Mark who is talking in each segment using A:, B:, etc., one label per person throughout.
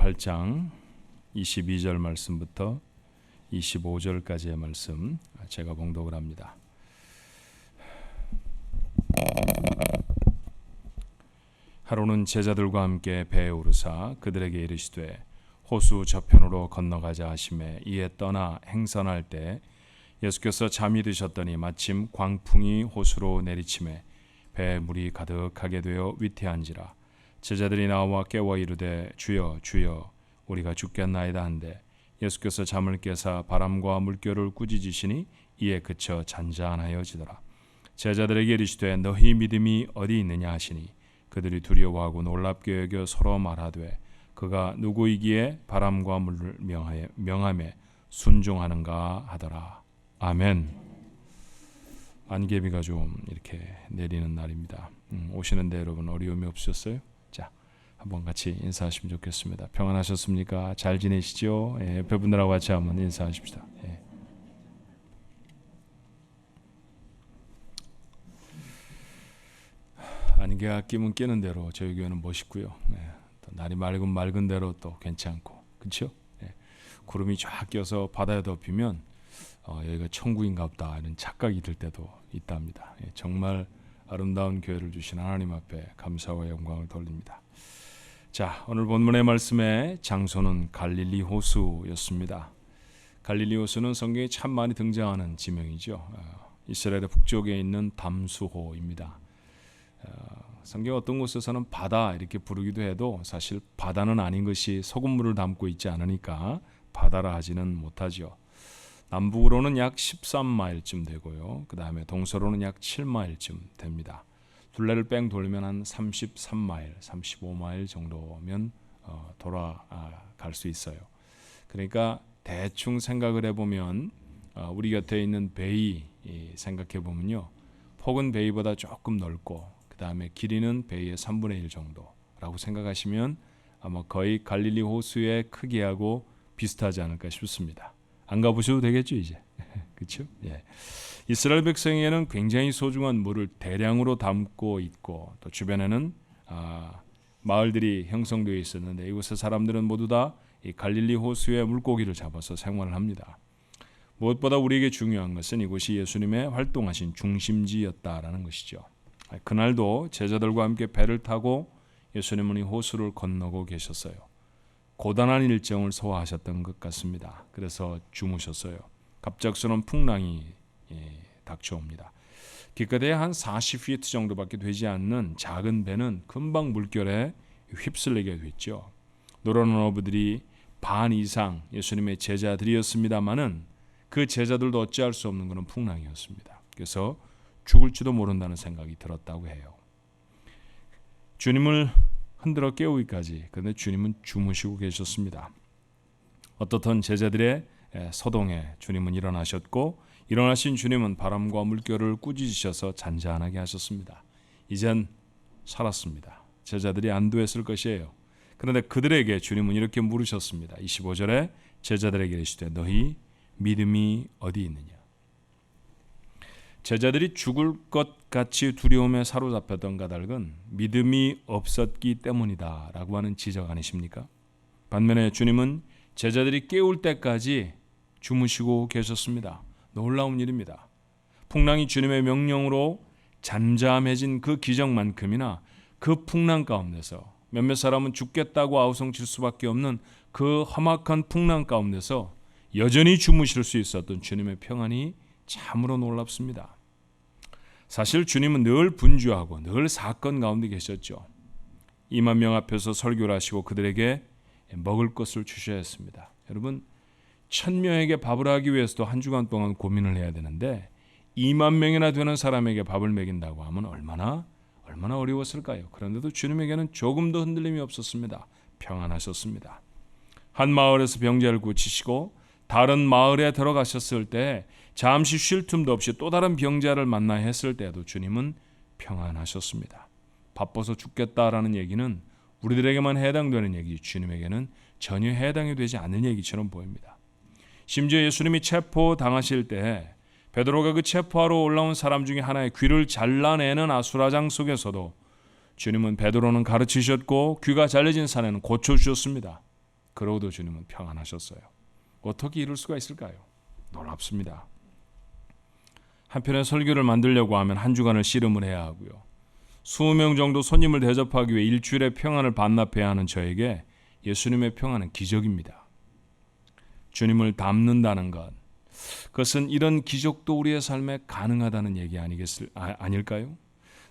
A: 8장 22절 말씀부터 25절까지의 말씀 제가 봉독을 합니다. 하루는 제자들과 함께 배에 오르사 그들에게 이르시되 호수 저편으로 건너가자 하시매 이에 떠나 행선할 때 예수께서 잠이 드셨더니 마침 광풍이 호수로 내리치매 배에 물이 가득하게 되어 위태한지라. 제자들이 나와 깨워 이르되 주여 주여 우리가 죽겠나이다 한데 예수께서 잠을 깨사 바람과 물결을 꾸짖으시니 이에 그쳐 잔잔하여지더라. 제자들에게 이르시되 너희 믿음이 어디 있느냐 하시니 그들이 두려워하고 놀랍게 여겨 서로 말하되 그가 누구이기에 바람과 물을 명하매 순종하는가 하더라. 아멘. 안개비가 좀 이렇게 내리는 날입니다. 오시는데 여러분 어려움이 없으셨어요? 자, 한번 같이 인사하시면 좋겠습니다. 평안하셨습니까? 잘 지내시죠? 옆에 분들하고 같이 한번 인사하십시다. 안개가 끼면 끼는 대로 저희 교회는 멋있고요. 또 날이 맑은 대로 또 괜찮고, 그렇죠? 구름이 쫙 껴서 바다에 덮이면 여기가 천국인가 보다 이런 착각이 들 때도 있답니다. 정말 아름다운 교회를 주신 하나님 앞에 감사와 영광을 돌립니다. 자, 오늘 본문의 말씀의 장소는 갈릴리 호수였습니다. 갈릴리 호수는 성경에 참 많이 등장하는 지명이죠. 이스라엘의 북쪽에 있는 담수호입니다. 성경 어떤 곳에서는 바다 이렇게 부르기도 해도 사실 바다는 아닌 것이 소금물을 담고 있지 않으니까 바다라 하지는 못하죠. 남북으로는 약 13마일쯤 되고요. 그 다음에 동서로는 약 7마일쯤 됩니다. 둘레를 뺑 돌면 한 33마일, 35마일 정도면 돌아갈 수 있어요. 그러니까 대충 생각을 해보면 우리 곁에 있는 베이 생각해 보면요. 폭은 베이보다 조금 넓고 그 다음에 길이는 베이의 3분의 1 정도라고 생각하시면 아마 거의 갈릴리 호수의 크기하고 비슷하지 않을까 싶습니다. 안 가보셔도 되겠죠 이제. 그렇죠? 이스라엘 백성에게는 굉장히 소중한 물을 대량으로 담고 있고 또 주변에는 마을들이 형성되어 있었는데 이곳의 사람들은 모두 다 이 갈릴리 호수의 물고기를 잡아서 생활을 합니다. 무엇보다 우리에게 중요한 것은 이곳이 예수님의 활동하신 중심지였다라는 것이죠. 그날도 제자들과 함께 배를 타고 예수님은 이 호수를 건너고 계셨어요. 고단한 일정을 소화하셨던 것 같습니다. 그래서 주무셨어요. 갑작스러운 풍랑이 닥쳐옵니다. 기껏해야 한 40피트 정도밖에 되지 않는 작은 배는 금방 물결에 휩쓸리게 됐죠. 노르는 어부들이 반 이상 예수님의 제자들이었습니다마는 그 제자들도 어찌할 수 없는 그런 풍랑이었습니다. 그래서 죽을지도 모른다는 생각이 들었다고 해요. 주님을 흔들어 깨우기까지. 그런데 주님은 주무시고 계셨습니다. 어떻든 제자들의 서동에 주님은 일어나셨고 일어나신 주님은 바람과 물결을 꾸짖으셔서 잔잔하게 하셨습니다. 이젠 살았습니다. 제자들이 안도했을 것이에요. 그런데 그들에게 주님은 이렇게 물으셨습니다. 25절에 제자들에게 이르시되 너희 믿음이 어디 있느냐. 제자들이 죽을 것 같이 두려움에 사로잡혔던 까닭은 믿음이 없었기 때문이다 라고 하는 지적 아니십니까? 반면에 주님은 제자들이 깨울 때까지 주무시고 계셨습니다. 놀라운 일입니다. 풍랑이 주님의 명령으로 잠잠해진 그 기적만큼이나 그 풍랑 가운데서 몇몇 사람은 죽겠다고 아우성칠 수밖에 없는 그 험악한 풍랑 가운데서 여전히 주무실 수 있었던 주님의 평안이 참으로 놀랍습니다. 사실 주님은 늘 분주하고 늘 사건 가운데 계셨죠. 2만 명 앞에서 설교를 하시고 그들에게 먹을 것을 주셔야 했습니다. 여러분 1000명에게 밥을 하기 위해서도 한 주간 동안 고민을 해야 되는데 2만 명이나 되는 사람에게 밥을 먹인다고 하면 얼마나 어려웠을까요? 그런데도 주님에게는 조금도 흔들림이 없었습니다. 평안하셨습니다. 한 마을에서 병자를 고치시고 다른 마을에 들어가셨을 때 잠시 쉴 틈도 없이 또 다른 병자를 만나 했을 때도 주님은 평안하셨습니다. 바빠서 죽겠다라는 얘기는 우리들에게만 해당되는 얘기지 주님에게는 전혀 해당이 되지 않는 얘기처럼 보입니다. 심지어 예수님이 체포당하실 때 베드로가 그 체포하러 올라온 사람 중에 하나의 귀를 잘라내는 아수라장 속에서도 주님은 베드로는 가르치셨고 귀가 잘려진 사내는 고쳐주셨습니다. 그러고도 주님은 평안하셨어요. 어떻게 이럴 수가 있을까요? 놀랍습니다. 한편의 설교를 만들려고 하면 한 주간을 씨름을 해야 하고요. 20명 정도 손님을 대접하기 위해 일주일의 평안을 반납해야 하는 저에게 예수님의 평안은 기적입니다. 주님을 닮는다는 것, 그것은 이런 기적도 우리의 삶에 가능하다는 얘기 아닐까요?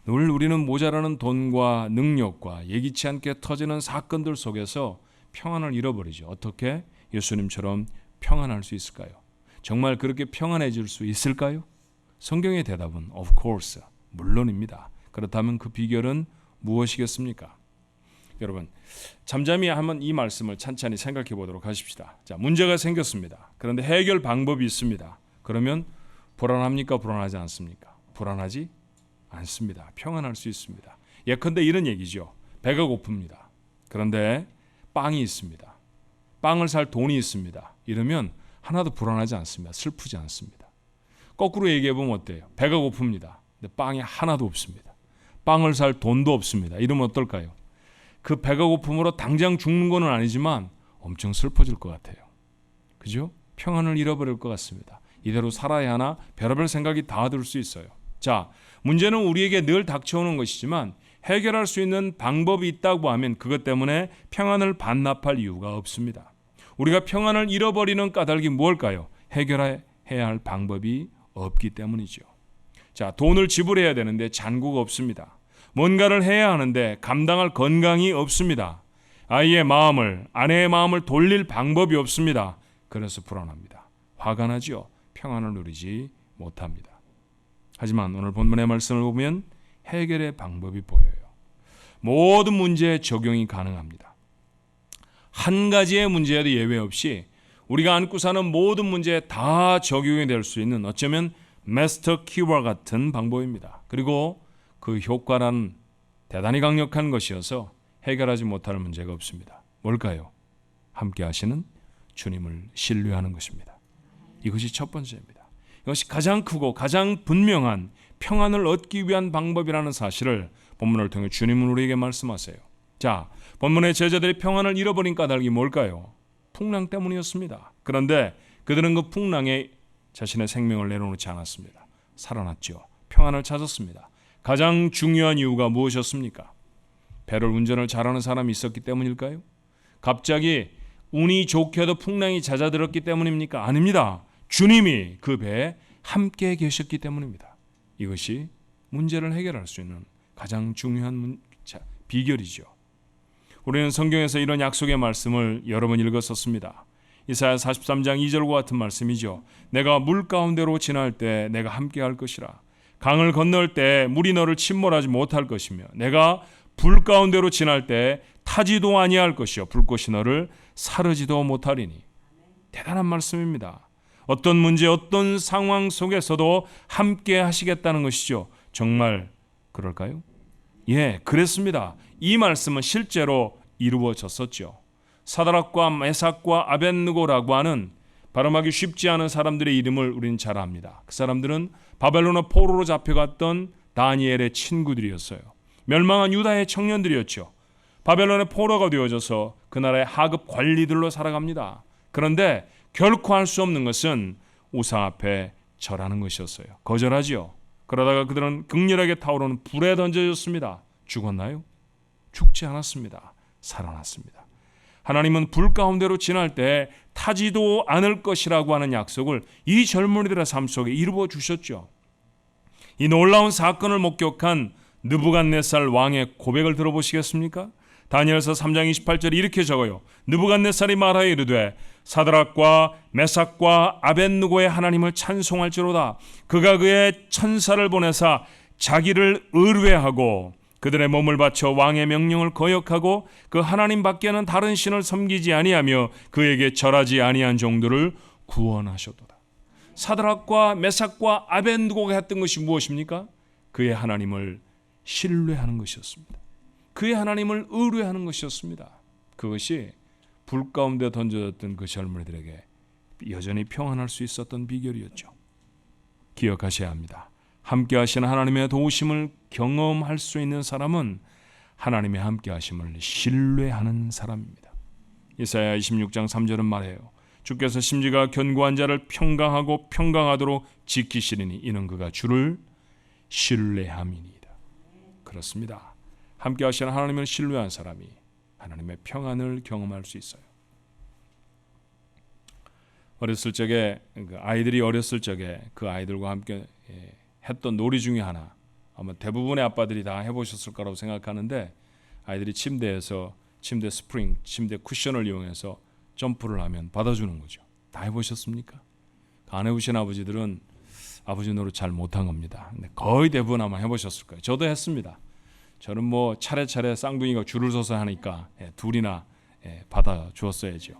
A: 늘 우리는 모자라는 돈과 능력과 예기치 않게 터지는 사건들 속에서 평안을 잃어버리죠. 어떻게 예수님처럼 평안할 수 있을까요? 정말 그렇게 평안해질 수 있을까요? 성경의 대답은 of course, 물론입니다. 그렇다면 그 비결은 무엇이겠습니까? 여러분, 잠잠히 한번 이 말씀을 찬찬히 생각해 보도록 하십시다. 자, 문제가 생겼습니다. 그런데 해결 방법이 있습니다. 그러면 불안합니까? 불안하지 않습니까? 불안하지 않습니다. 평안할 수 있습니다. 예컨대 이런 얘기죠. 배가 고픕니다. 그런데 빵이 있습니다. 빵을 살 돈이 있습니다. 이러면 하나도 불안하지 않습니다. 슬프지 않습니다. 거꾸로 얘기해 보면 어때요? 배가 고픕니다. 근데 빵이 하나도 없습니다. 빵을 살 돈도 없습니다. 이러면 어떨까요? 그 배가 고픔으로 당장 죽는 건 아니지만 엄청 슬퍼질 것 같아요. 그죠? 평안을 잃어버릴 것 같습니다. 이대로 살아야 하나 별의별 생각이 다 들 수 있어요. 자, 문제는 우리에게 늘 닥쳐오는 것이지만 해결할 수 있는 방법이 있다고 하면 그것 때문에 평안을 반납할 이유가 없습니다. 우리가 평안을 잃어버리는 까닭이 무엇일까요? 해결해야 할 방법이 없기 때문이죠. 자, 돈을 지불해야 되는데 잔고가 없습니다. 뭔가를 해야 하는데 감당할 건강이 없습니다. 아이의 마음을, 아내의 마음을 돌릴 방법이 없습니다. 그래서 불안합니다. 화가 나죠. 평안을 누리지 못합니다. 하지만 오늘 본문의 말씀을 보면 해결의 방법이 보여요. 모든 문제에 적용이 가능합니다. 한 가지의 문제에도 예외 없이 우리가 안고 사는 모든 문제에 다 적용이 될 수 있는 어쩌면 마스터 키와 같은 방법입니다. 그리고 그 효과란 대단히 강력한 것이어서 해결하지 못할 문제가 없습니다. 뭘까요? 함께 하시는 주님을 신뢰하는 것입니다. 이것이 첫 번째입니다. 이것이 가장 크고 가장 분명한 평안을 얻기 위한 방법이라는 사실을 본문을 통해 주님은 우리에게 말씀하세요. 자, 본문의 제자들이 평안을 잃어버린 까닭이 뭘까요? 풍랑 때문이었습니다. 그런데 그들은 그 풍랑에 자신의 생명을 내려놓지 않았습니다. 살아났죠. 평안을 찾았습니다. 가장 중요한 이유가 무엇이었습니까? 배를 운전을 잘하는 사람이 있었기 때문일까요? 갑자기 운이 좋게도 풍랑이 잦아들었기 때문입니까? 아닙니다. 주님이 그 배에 함께 계셨기 때문입니다. 이것이 문제를 해결할 수 있는 가장 중요한 비결이죠. 우리는 성경에서 이런 약속의 말씀을 여러 번 읽었었습니다. 이사야 43장 2절과 같은 말씀이죠. 내가 물 가운데로 지날 때 내가 함께 할 것이라. 강을 건널 때 물이 너를 침몰하지 못할 것이며 내가 불 가운데로 지날 때 타지도 아니할 것이요 불꽃이 너를 사르지도 못하리니. 대단한 말씀입니다. 어떤 문제, 어떤 상황 속에서도 함께 하시겠다는 것이죠. 정말 그럴까요? 예, 그랬습니다. 이 말씀은 실제로 이루어졌었죠. 사드락과 메삭과 아벳느고라고 하는 발음하기 쉽지 않은 사람들의 이름을 우리는 잘 압니다. 그 사람들은 바벨론의 포로로 잡혀갔던 다니엘의 친구들이었어요. 멸망한 유다의 청년들이었죠. 바벨론의 포로가 되어져서 그 나라의 하급 관리들로 살아갑니다. 그런데 결코 할 수 없는 것은 우상 앞에 절하는 것이었어요. 거절하지요. 그러다가 그들은 극렬하게 타오르는 불에 던져졌습니다. 죽었나요? 죽지 않았습니다. 살아났습니다. 하나님은 불 가운데로 지날 때 타지도 않을 것이라고 하는 약속을 이 젊은이들의 삶 속에 이루어 주셨죠. 이 놀라운 사건을 목격한 느부갓네살 왕의 고백을 들어보시겠습니까? 다니엘서 3장 28절에 이렇게 적어요. 느부갓네살이 말하여 이르되 사드락과 메삭과 아벳느고의 하나님을 찬송할지로다. 그가 그의 천사를 보내사 자기를 의뢰하고 그들의 몸을 바쳐 왕의 명령을 거역하고 그 하나님 밖에는 다른 신을 섬기지 아니하며 그에게 절하지 아니한 종들을 구원하셨도다. 사드락과 메삭과 아벳느고가 했던 것이 무엇입니까? 그의 하나님을 신뢰하는 것이었습니다. 그의 하나님을 의뢰하는 것이었습니다. 그것이 불 가운데 던져졌던 그 젊은이들에게 여전히 평안할 수 있었던 비결이었죠. 기억하셔야 합니다. 함께 하시는 하나님의 도우심을 경험할 수 있는 사람은 하나님의 함께 하심을 신뢰하는 사람입니다. 이사야 26장 3절은 말해요. 주께서 심지가 견고한 자를 평강하고 평강하도록 지키시리니 이는 그가 주를 신뢰함이니이다. 그렇습니다. 함께 하시는 하나님을 신뢰한 사람이 하나님의 평안을 경험할 수 있어요. 어렸을 적에 아이들이 어렸을 적에 그 아이들과 함께 했던 놀이 중에 하나, 아마 대부분의 아빠들이 다 해보셨을 거라고 생각하는데, 아이들이 침대에서 침대 스프링, 침대 쿠션을 이용해서 점프를 하면 받아주는 거죠. 다 해보셨습니까? 안 해보신 아버지들은 아버지 노릇 잘 못한 겁니다. 근데 거의 대부분 아마 해보셨을 거예요. 저도 했습니다. 저는 뭐 차례차례 쌍둥이가 줄을 서서 하니까 둘이나 받아주었어야죠.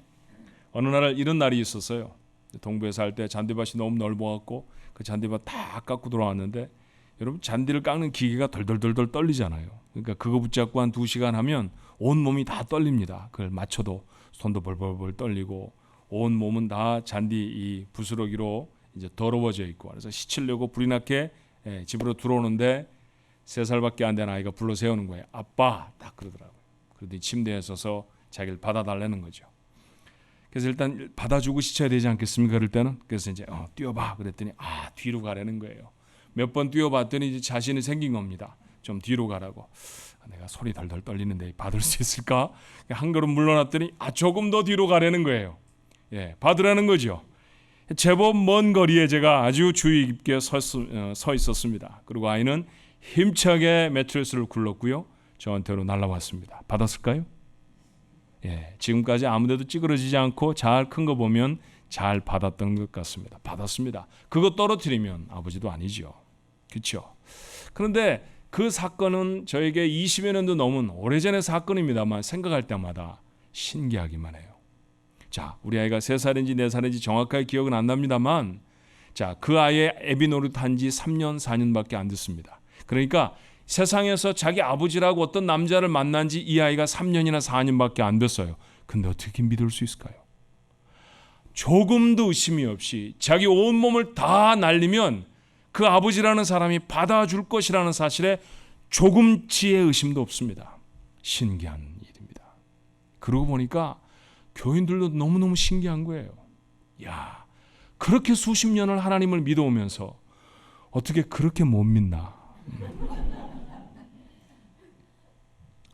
A: 어느 날 이런 날이 있었어요. 동부에 살 때 잔디밭이 너무 넓어갖고 그 잔디밭 다 깎고 돌아왔는데, 여러분 잔디를 깎는 기계가 덜덜덜덜 떨리잖아요. 그러니까 그거 붙잡고 한 2시간 하면 온 몸이 다 떨립니다. 그걸 맞춰도 손도 벌벌벌 떨리고 온 몸은 다 잔디 이 부스러기로 이제 더러워져 있고, 그래서 씻으려고 불이 나게 집으로 들어오는데 3살밖에 안 된 아이가 불러 세우는 거예요. 아빠, 딱 그러더라고요. 그러더니 침대에 서서 자기를 받아달라는 거죠. 그래서 일단 받아주고 씻어야 되지 않겠습니까? 그럴 때는. 그래서 이제 뛰어봐 그랬더니 뒤로 가라는 거예요. 몇 번 뛰어봤더니 이제 자신이 생긴 겁니다. 좀 뒤로 가라고. 내가 손이 덜덜 떨리는데 받을 수 있을까? 한 걸음 물러났더니 조금 더 뒤로 가라는 거예요. 받으라는 거죠. 제법 먼 거리에 제가 아주 주의 깊게 서 있었습니다. 그리고 아이는 힘차게 매트리스를 굴렀고요. 저한테로 날아왔습니다. 받았을까요? 지금까지 아무데도 찌그러지지 않고 잘 큰 거 보면 잘 받았던 것 같습니다. 받았습니다. 그거 떨어뜨리면 아버지도 아니죠. 그렇죠? 그런데 그 사건은 저에게 20여 년도 넘은 오래전의 사건입니다만 생각할 때마다 신기하기만 해요. 자, 우리 아이가 3살인지 4살인지 정확하게 기억은 안 납니다만, 자, 그 아이의 애비 노릇한 지 3년, 4년밖에 안 됐습니다. 그러니까 세상에서 자기 아버지라고 어떤 남자를 만난 지 이 아이가 3년이나 4년밖에 안 됐어요. 근데 어떻게 믿을 수 있을까요? 조금도 의심이 없이 자기 온몸을 다 날리면 그 아버지라는 사람이 받아줄 것이라는 사실에 조금치의 의심도 없습니다. 신기한 일입니다. 그러고 보니까 교인들도 너무너무 신기한 거예요. 야, 그렇게 수십 년을 하나님을 믿어오면서 어떻게 그렇게 못 믿나?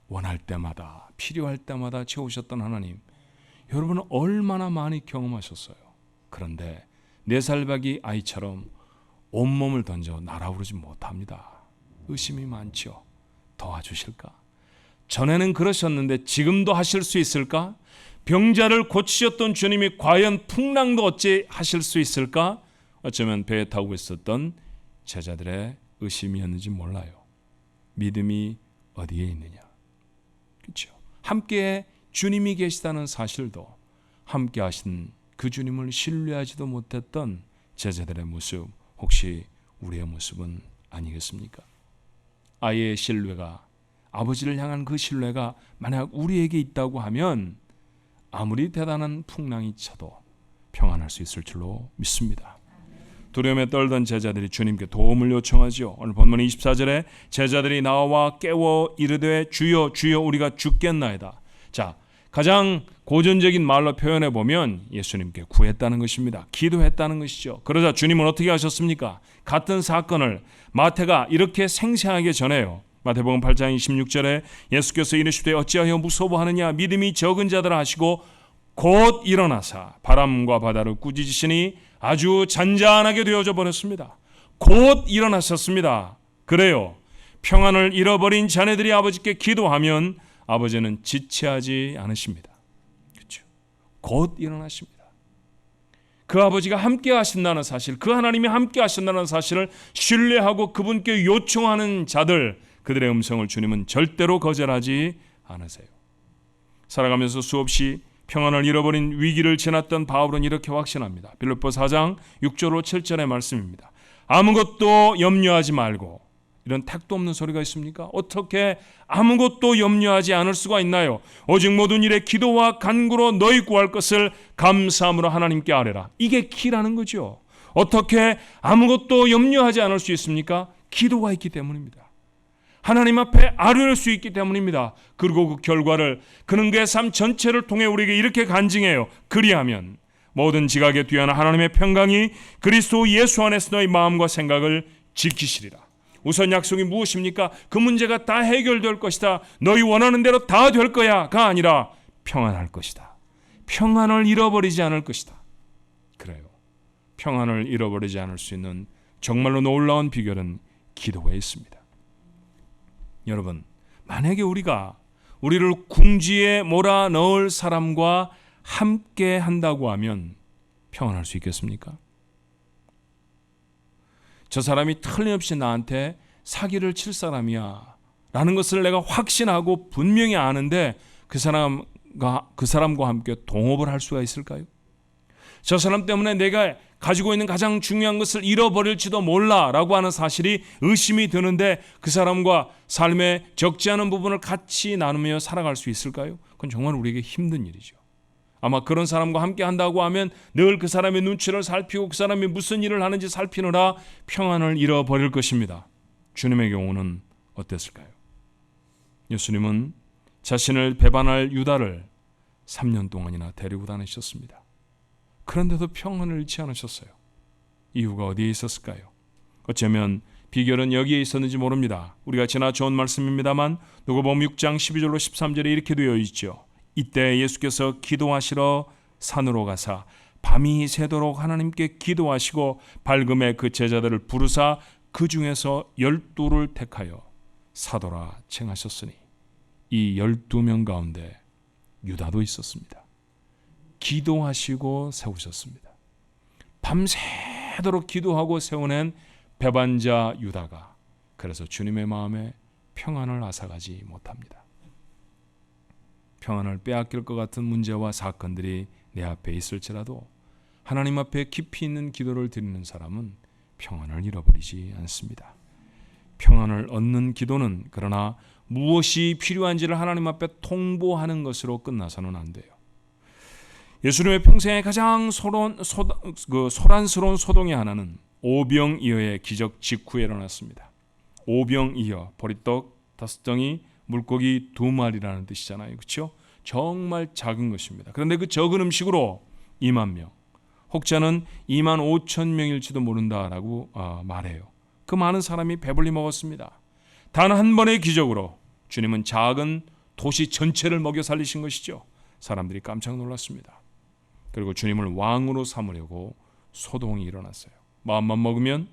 A: 원할 때마다, 필요할 때마다 채우셨던 하나님, 여러분은 얼마나 많이 경험하셨어요. 그런데 4살박이 아이처럼 온몸을 던져 날아오르지 못합니다. 의심이 많죠. 도와주실까? 전에는 그러셨는데 지금도 하실 수 있을까? 병자를 고치셨던 주님이 과연 풍랑도 어찌 하실 수 있을까? 어쩌면 배에 타고 있었던 제자들의 의심이었는지 몰라요. 믿음이 어디에 있느냐? 그렇죠? 함께 주님이 계시다는 사실도, 함께 하신 그 주님을 신뢰하지도 못했던 제자들의 모습, 혹시 우리의 모습은 아니겠습니까? 아이의 신뢰가, 아버지를 향한 그 신뢰가 만약 우리에게 있다고 하면 아무리 대단한 풍랑이 쳐도 평안할 수 있을 줄로 믿습니다. 두려움에 떨던 제자들이 주님께 도움을 요청하죠. 오늘 본문 24절에 제자들이 나와 깨워 이르되 주여 주여 우리가 죽겠나이다. 자, 가장 고전적인 말로 표현해 보면 예수님께 구했다는 것입니다. 기도했다는 것이죠. 그러자 주님은 어떻게 하셨습니까? 같은 사건을 마태가 이렇게 생생하게 전해요. 마태복음 8장 26절에 예수께서 이르시되 어찌하여 무서워하느냐 믿음이 적은 자들아 하시고 곧 일어나사 바람과 바다를 꾸짖으시니 아주 잔잔하게 되어져 버렸습니다. 곧 일어나셨습니다. 그래요. 평안을 잃어버린 자네들이 아버지께 기도하면 아버지는 지체하지 않으십니다. 그렇죠? 곧 일어나십니다. 그 아버지가 함께 하신다는 사실, 그 하나님이 함께 하신다는 사실을 신뢰하고 그분께 요청하는 자들, 그들의 음성을 주님은 절대로 거절하지 않으세요. 살아가면서 수없이 평안을 잃어버린 위기를 지났던 바울은 이렇게 확신합니다. 빌립보 4장 6절로 7절의 말씀입니다. 아무것도 염려하지 말고, 이런 택도 없는 소리가 있습니까? 어떻게 아무것도 염려하지 않을 수가 있나요? 오직 모든 일에 기도와 간구로 너희 구할 것을 감사함으로 하나님께 아뢰라. 이게 키라는 거죠. 어떻게 아무것도 염려하지 않을 수 있습니까? 기도가 있기 때문입니다. 하나님 앞에 아뢰할 수 있기 때문입니다. 그리고 그 결과를 그는 그의 삶 전체를 통해 우리에게 이렇게 간증해요. 그리하면 모든 지각에 뛰어난 하나님의 평강이 그리스도 예수 안에서 너희 마음과 생각을 지키시리라. 우선 약속이 무엇입니까? 그 문제가 다 해결될 것이다. 너희 원하는 대로 다 될 거야가 아니라 평안할 것이다. 평안을 잃어버리지 않을 것이다. 그래요. 평안을 잃어버리지 않을 수 있는 정말로 놀라운 비결은 기도에 있습니다. 여러분, 만약에 우리를 궁지에 몰아넣을 사람과 함께 한다고 하면 평안할 수 있겠습니까? 저 사람이 틀림없이 나한테 사기를 칠 사람이야 라는 것을 내가 확신하고 분명히 아는데 그 사람과 함께 동업을 할 수가 있을까요? 저 사람 때문에 내가 가지고 있는 가장 중요한 것을 잃어버릴지도 몰라라고 하는 사실이 의심이 드는데 그 사람과 삶의 적지 않은 부분을 같이 나누며 살아갈 수 있을까요? 그건 정말 우리에게 힘든 일이죠. 아마 그런 사람과 함께 한다고 하면 늘 그 사람의 눈치를 살피고 그 사람이 무슨 일을 하는지 살피느라 평안을 잃어버릴 것입니다. 주님의 경우는 어땠을까요? 예수님은 자신을 배반할 유다를 3년 동안이나 데리고 다니셨습니다. 그런데도 평안을 잃지 않으셨어요. 이유가 어디에 있었을까요? 어쩌면 비결은 여기에 있었는지 모릅니다. 우리가 지나쳐온 말씀입니다만 누가복음 6장 12절로 13절에 이렇게 되어 있죠. 이때 예수께서 기도하시러 산으로 가사 밤이 새도록 하나님께 기도하시고 밝음에 그 제자들을 부르사 그 중에서 12를 택하여 사도라 칭하셨으니 이 12명 가운데 유다도 있었습니다. 기도하시고 세우셨습니다. 밤새도록 기도하고 세워낸 배반자 유다가 그래서 주님의 마음에 평안을 앗아가지 못합니다. 평안을 빼앗길 것 같은 문제와 사건들이 내 앞에 있을지라도 하나님 앞에 깊이 있는 기도를 드리는 사람은 평안을 잃어버리지 않습니다. 평안을 얻는 기도는 그러나 무엇이 필요한지를 하나님 앞에 통보하는 것으로 끝나서는 안 돼요. 예수님의 평생에 가장 소란스러운 소동의 하나는 오병이어의 기적 직후에 일어났습니다. 오병이어, 보리떡 5덩이, 물고기 2마리라는 뜻이잖아요. 그렇죠? 정말 작은 것입니다. 그런데 그 적은 음식으로 2만 명, 혹자는 2만 5천 명일지도 모른다라고 말해요. 그 많은 사람이 배불리 먹었습니다. 단 한 번의 기적으로 주님은 작은 도시 전체를 먹여 살리신 것이죠. 사람들이 깜짝 놀랐습니다. 그리고 주님을 왕으로 삼으려고 소동이 일어났어요. 마음만 먹으면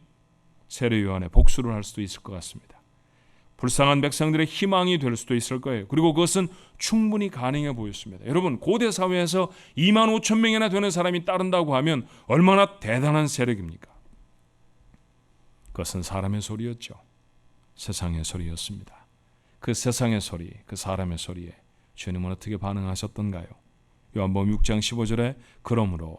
A: 세례요한의 복수를 할 수도 있을 것 같습니다. 불쌍한 백성들의 희망이 될 수도 있을 거예요. 그리고 그것은 충분히 가능해 보였습니다. 여러분, 고대 사회에서 2만 5천 명이나 되는 사람이 따른다고 하면 얼마나 대단한 세력입니까? 그것은 사람의 소리였죠. 세상의 소리였습니다. 그 세상의 소리, 그 사람의 소리에 주님은 어떻게 반응하셨던가요? 요한복음 6장 15절에 그러므로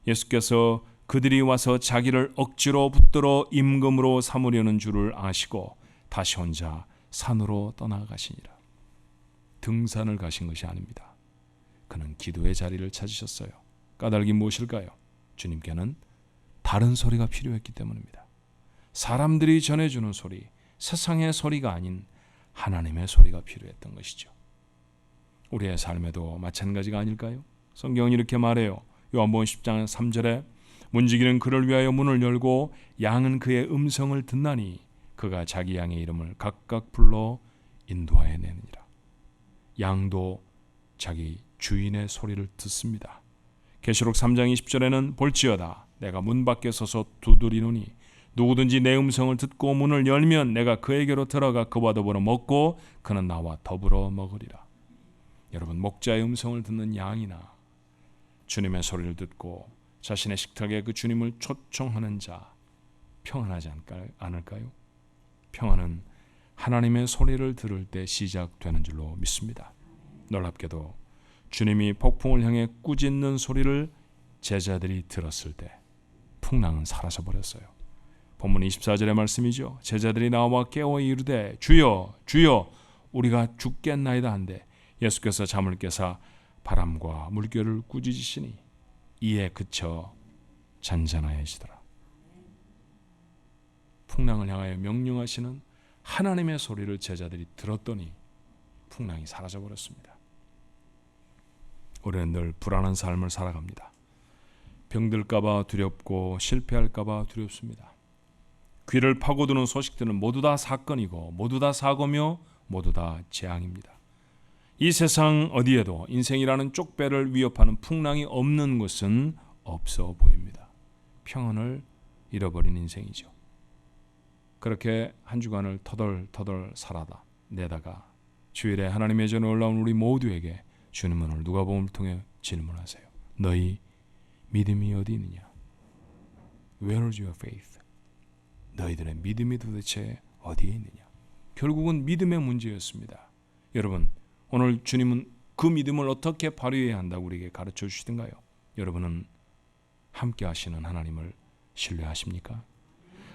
A: 예수께서 그들이 와서 자기를 억지로 붙들어 임금으로 삼으려는 줄을 아시고 다시 혼자 산으로 떠나가시니라. 등산을 가신 것이 아닙니다. 그는 기도의 자리를 찾으셨어요. 까닭이 무엇일까요? 주님께는 다른 소리가 필요했기 때문입니다. 사람들이 전해주는 소리, 세상의 소리가 아닌 하나님의 소리가 필요했던 것이죠. 우리의 삶에도 마찬가지가 아닐까요? 성경은 이렇게 말해요. 요한복음 10장 3절에 문지기는 그를 위하여 문을 열고 양은 그의 음성을 듣나니 그가 자기 양의 이름을 각각 불러 인도하여 내느니라. 양도 자기 주인의 소리를 듣습니다. 계시록 3장 20절에는 볼지어다 내가 문 밖에 서서 두드리노니 누구든지 내 음성을 듣고 문을 열면 내가 그에게로 들어가 그와 더불어 먹고 그는 나와 더불어 먹으리라. 여러분, 목자의 음성을 듣는 양이나 주님의 소리를 듣고 자신의 식탁에 그 주님을 초청하는 자 평안하지 않을까요? 평안은 하나님의 소리를 들을 때 시작되는 줄로 믿습니다. 놀랍게도 주님이 폭풍을 향해 꾸짖는 소리를 제자들이 들었을 때 풍랑은 사라져버렸어요. 본문 24절의 말씀이죠. 제자들이 나와 깨워 이르되 주여 주여 우리가 죽겠나이다 한데 예수께서 잠을 깨사 바람과 물결을 꾸짖으시니 이에 그쳐 잔잔하여지더라. 풍랑을 향하여 명령하시는 하나님의 소리를 제자들이 들었더니 풍랑이 사라져버렸습니다. 우리는 늘 불안한 삶을 살아갑니다. 병들까봐 두렵고 실패할까봐 두렵습니다. 귀를 파고드는 소식들은 모두 다 사건이고 모두 다 사고며 모두 다 재앙입니다. 이 세상 어디에도 인생이라는 쪽배를 위협하는 풍랑이 없는 곳은 없어 보입니다. 평안을 잃어버린 인생이죠. 그렇게 한 주간을 터덜터덜 살아다 내다가 주일에 하나님의 전에 올라온 우리 모두에게 주님은 오늘 누가복음을 통해 질문하세요. 너희 믿음이 어디 있느냐? Where is your faith? 너희들의 믿음이 도대체 어디에 있느냐? 결국은 믿음의 문제였습니다. 여러분, 오늘 주님은 그 믿음을 어떻게 발휘해야 한다고 우리에게 가르쳐 주시던가요? 여러분은 함께 하시는 하나님을 신뢰하십니까?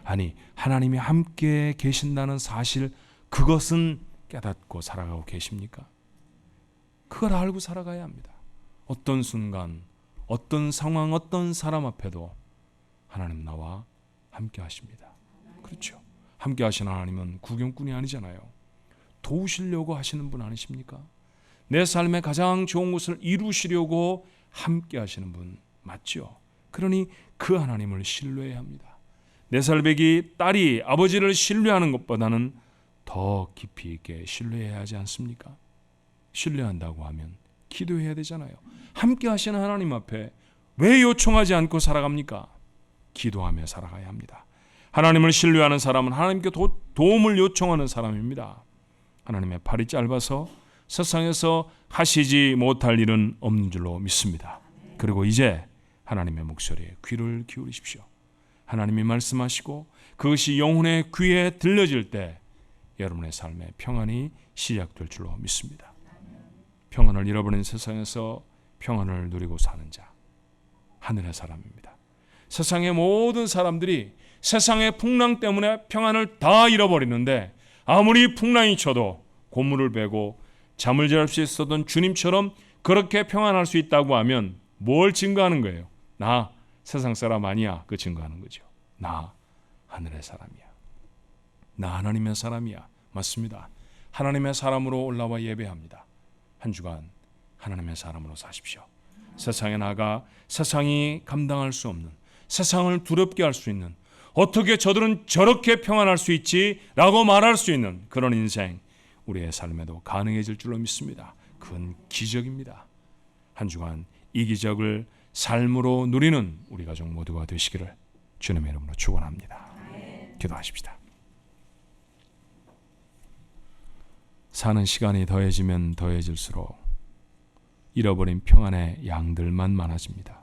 A: 아니, 하나님이 함께 계신다는 사실, 그것은 깨닫고 살아가고 계십니까? 그걸 알고 살아가야 합니다. 어떤 순간, 어떤 상황, 어떤 사람 앞에도 하나님 나와 함께 하십니다. 그렇죠. 함께 하시는 하나님은 구경꾼이 아니잖아요. 도우시려고 하시는 분 아니십니까? 내 삶의 가장 좋은 것을 이루시려고 함께 하시는 분 맞죠? 그러니 그 하나님을 신뢰해야 합니다. 4살배기 딸이 아버지를 신뢰하는 것보다는 더 깊이 있게 신뢰해야 하지 않습니까? 신뢰한다고 하면 기도해야 되잖아요. 함께 하시는 하나님 앞에 왜 요청하지 않고 살아갑니까? 기도하며 살아가야 합니다. 하나님을 신뢰하는 사람은 하나님께 도움을 요청하는 사람입니다. 하나님의 팔이 짧아서 세상에서 하시지 못할 일은 없는 줄로 믿습니다. 그리고 이제 하나님의 목소리에 귀를 기울이십시오. 하나님이 말씀하시고 그것이 영혼의 귀에 들려질 때 여러분의 삶에 평안이 시작될 줄로 믿습니다. 평안을 잃어버린 세상에서 평안을 누리고 사는 자, 하늘의 사람입니다. 세상의 모든 사람들이 세상의 풍랑 때문에 평안을 다 잃어버리는데 아무리 풍랑이 쳐도 고물을 베고 잠을 잘 수 있었던 주님처럼 그렇게 평안할 수 있다고 하면 뭘 증거하는 거예요? 나 세상 사람 아니야. 그 증거하는 거죠. 나 하늘의 사람이야. 나 하나님의 사람이야. 맞습니다. 하나님의 사람으로 올라와 예배합니다. 한 주간 하나님의 사람으로 사십시오. 세상에 나가 세상이 감당할 수 없는, 세상을 두렵게 할 수 있는, 어떻게 저들은 저렇게 평안할 수 있지? 라고 말할 수 있는 그런 인생 우리의 삶에도 가능해질 줄로 믿습니다. 그건 기적입니다. 한 주간 이 기적을 삶으로 누리는 우리 가족 모두가 되시기를 주님의 이름으로 축원합니다. 기도하십시다. 사는 시간이 더해지면 더해질수록 잃어버린 평안의 양들만 많아집니다.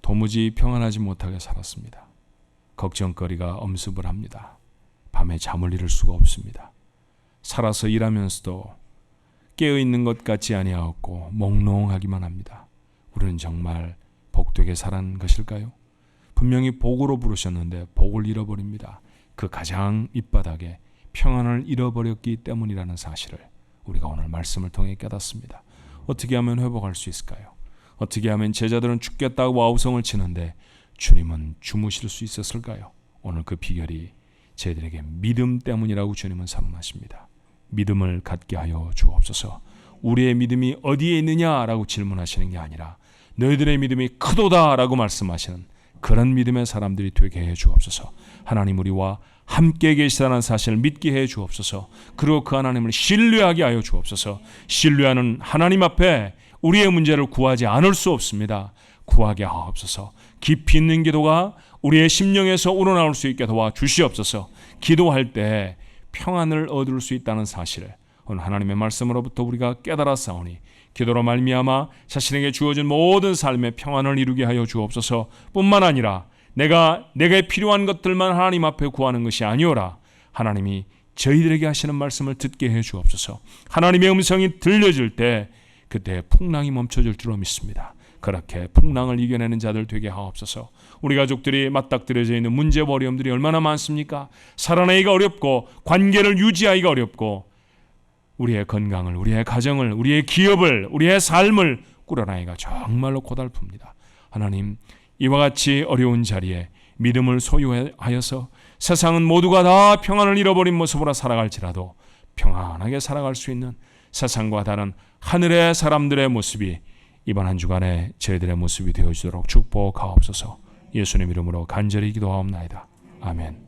A: 도무지 평안하지 못하게 살았습니다. 걱정거리가 엄습을 합니다. 밤에 잠을 이룰 수가 없습니다. 살아서 일하면서도 깨어있는 것 같지 아니하였고 몽롱하기만 합니다. 우리는 정말 복되게 살은 것일까요? 분명히 복으로 부르셨는데 복을 잃어버립니다. 그 가장 밑바닥에 평안을 잃어버렸기 때문이라는 사실을 우리가 오늘 말씀을 통해 깨닫습니다. 어떻게 하면 회복할 수 있을까요? 어떻게 하면 제자들은 죽겠다고 아우성을 치는데 주님은 주무실 수 있었을까요? 오늘 그 비결이 저희들에게 믿음 때문이라고 주님은 선언하십니다. 믿음을 갖게 하여 주옵소서. 우리의 믿음이 어디에 있느냐라고 질문하시는 게 아니라 너희들의 믿음이 크도다라고 말씀하시는 그런 믿음의 사람들이 되게 해 주옵소서. 하나님 우리와 함께 계시다는 사실을 믿게 해 주옵소서. 그리고 그 하나님을 신뢰하게 하여 주옵소서. 신뢰하는 하나님 앞에 우리의 문제를 구하지 않을 수 없습니다. 구하게 하옵소서. 깊이 있는 기도가 우리의 심령에서 우러나올 수 있게 도와 주시옵소서. 기도할 때 평안을 얻을 수 있다는 사실을 오늘 하나님의 말씀으로부터 우리가 깨달았사오니 기도로 말미암아 자신에게 주어진 모든 삶의 평안을 이루게 하여 주옵소서. 뿐만 아니라 내게 필요한 것들만 하나님 앞에 구하는 것이 아니오라. 하나님이 저희들에게 하시는 말씀을 듣게 해 주옵소서. 하나님의 음성이 들려질 때 그때 풍랑이 멈춰질 줄로 믿습니다. 그렇게 풍랑을 이겨내는 자들 되게 하옵소서. 우리 가족들이 맞닥뜨려져 있는 문제와 어려움들이 얼마나 많습니까? 살아내기가 어렵고 관계를 유지하기가 어렵고 우리의 건강을, 우리의 가정을, 우리의 기업을, 우리의 삶을 꾸려나가기가 정말로 고달픕니다. 하나님 이와 같이 어려운 자리에 믿음을 소유하여서 세상은 모두가 다 평안을 잃어버린 모습으로 살아갈지라도 평안하게 살아갈 수 있는 세상과 다른 하늘의 사람들의 모습이 이번 한 주간에 저희들의 모습이 되어주도록 축복하옵소서. 예수님 이름으로 간절히 기도하옵나이다. 아멘.